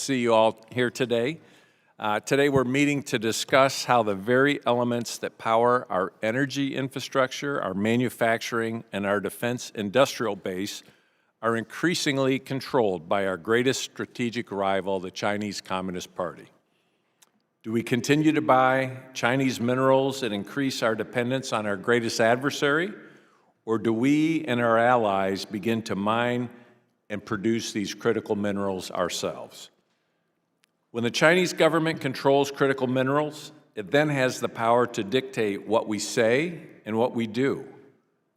see you all here today. Today we're meeting to discuss how the very elements that power our energy infrastructure, our manufacturing, and our defense industrial base are increasingly controlled by our greatest strategic rival, the Chinese Communist Party. Do we continue to buy Chinese minerals and increase our dependence on our greatest adversary? Or do we and our allies begin to mine and produce these critical minerals ourselves? When the Chinese government controls critical minerals, it then has the power to dictate what we say and what we do.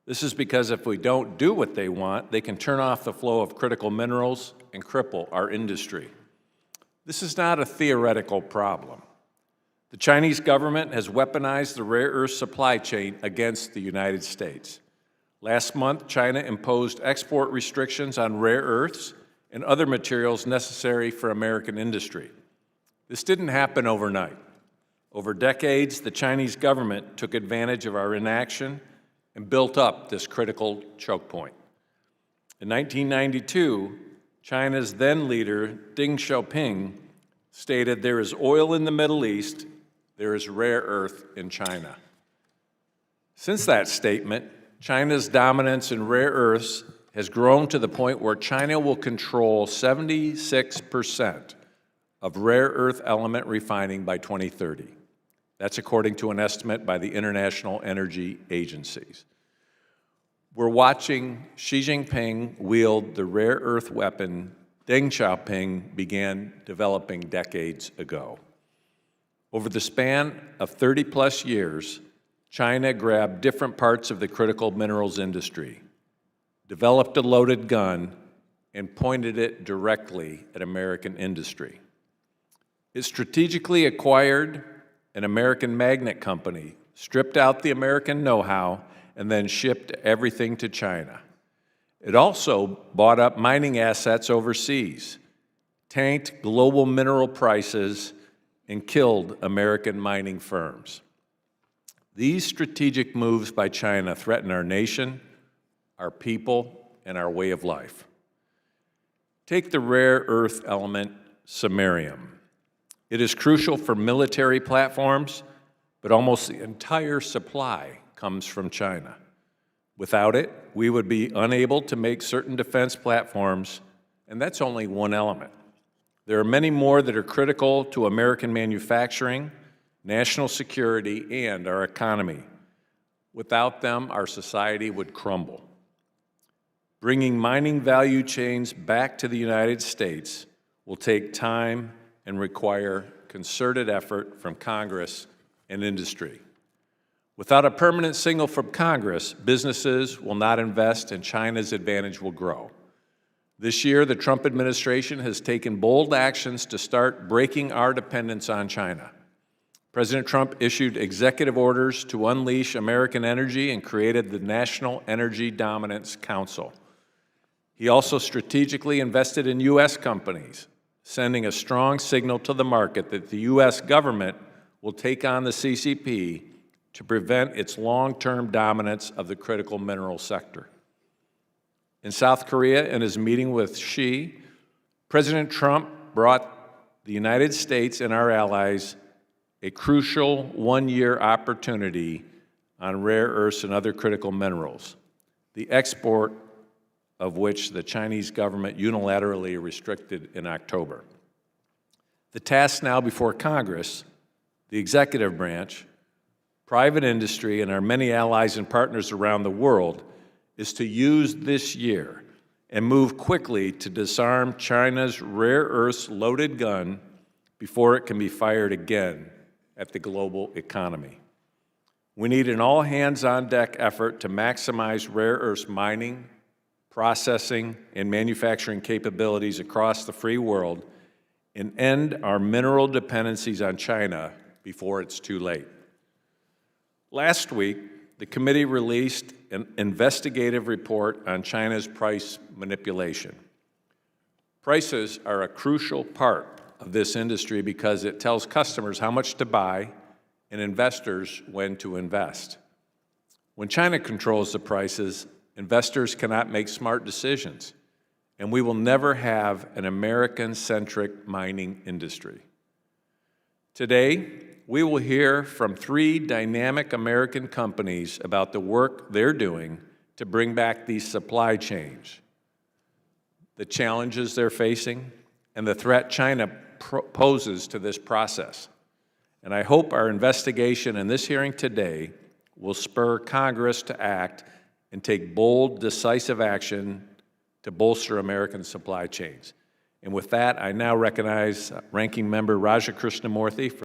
This is because if we don't do what they want, they can turn off the flow of critical minerals and cripple our industry. This is not a theoretical problem. The Chinese government has weaponized the rare earth supply chain against the United States. Last month, China imposed export restrictions on rare earths and other materials necessary for American industry. This didn't happen overnight. Over decades, the Chinese government took advantage of our inaction and built up this critical choke point. In 1992, China's then leader, Deng Xiaoping, stated, "There is oil in the Middle East, there is rare earth in China." Since that statement, China's dominance in rare earths has grown to the point where China will control 76% of rare earth element refining by 2030. That's according to an estimate by the International Energy Agencies. We're watching Xi Jinping wield the rare earth weapon Deng Xiaoping began developing decades ago. Over the span of 30-plus years, China grabbed different parts of the critical minerals industry, developed a loaded gun, and pointed it directly at American industry. It strategically acquired an American magnet company, stripped out the American know-how, and then shipped everything to China. It also bought up mining assets overseas, tanked global mineral prices, and killed American mining firms. These strategic moves by China threaten our nation, our people, and our way of life. Take the rare earth element samarium. It is crucial for military platforms, but almost the entire supply comes from China. Without it, we would be unable to make certain defense platforms, and that's only one element. There are many more that are critical to American manufacturing, national security, and our economy. Without them, our society would crumble. Bringing mining value chains back to the United States will take time and require concerted effort from Congress and industry. Without a permanent signal from Congress, businesses will not invest and China's advantage will grow. This year, the Trump administration has taken bold actions to start breaking our dependence on China. President Trump issued executive orders to unleash American energy and created the National Energy Dominance Council. He also strategically invested in U.S. companies, sending a strong signal to the market that the U.S. government will take on the CCP to prevent its long-term dominance of the critical mineral sector. In South Korea, in his meeting with Xi, President Trump brought the United States and our allies a crucial one-year opportunity on rare earths and other critical minerals, the export of which the Chinese government unilaterally restricted in October. The task now before Congress, the executive branch, private industry, and our many allies and partners around the world is to use this year and move quickly to disarm China's rare earths loaded gun before it can be fired again at the global economy. We need an all-hands-on-deck effort to maximize rare earths mining, processing, and manufacturing capabilities across the free world and end our mineral dependencies on China before it's too late. Last week, the committee released an investigative report on China's price manipulation. Prices are a crucial part of this industry because it tells customers how much to buy and investors when to invest. When China controls the prices, investors cannot make smart decisions, and we will never have an American-centric mining industry. Today, we will hear from 3 dynamic American companies about the work they're doing to bring back these supply chains, the challenges they're facing, and the threat China poses to this process. And I hope our investigation and this hearing today will spur Congress to act and take bold, decisive action to bolster American supply chains. And with that, I now recognize Ranking Member Raja Krishnamurthy for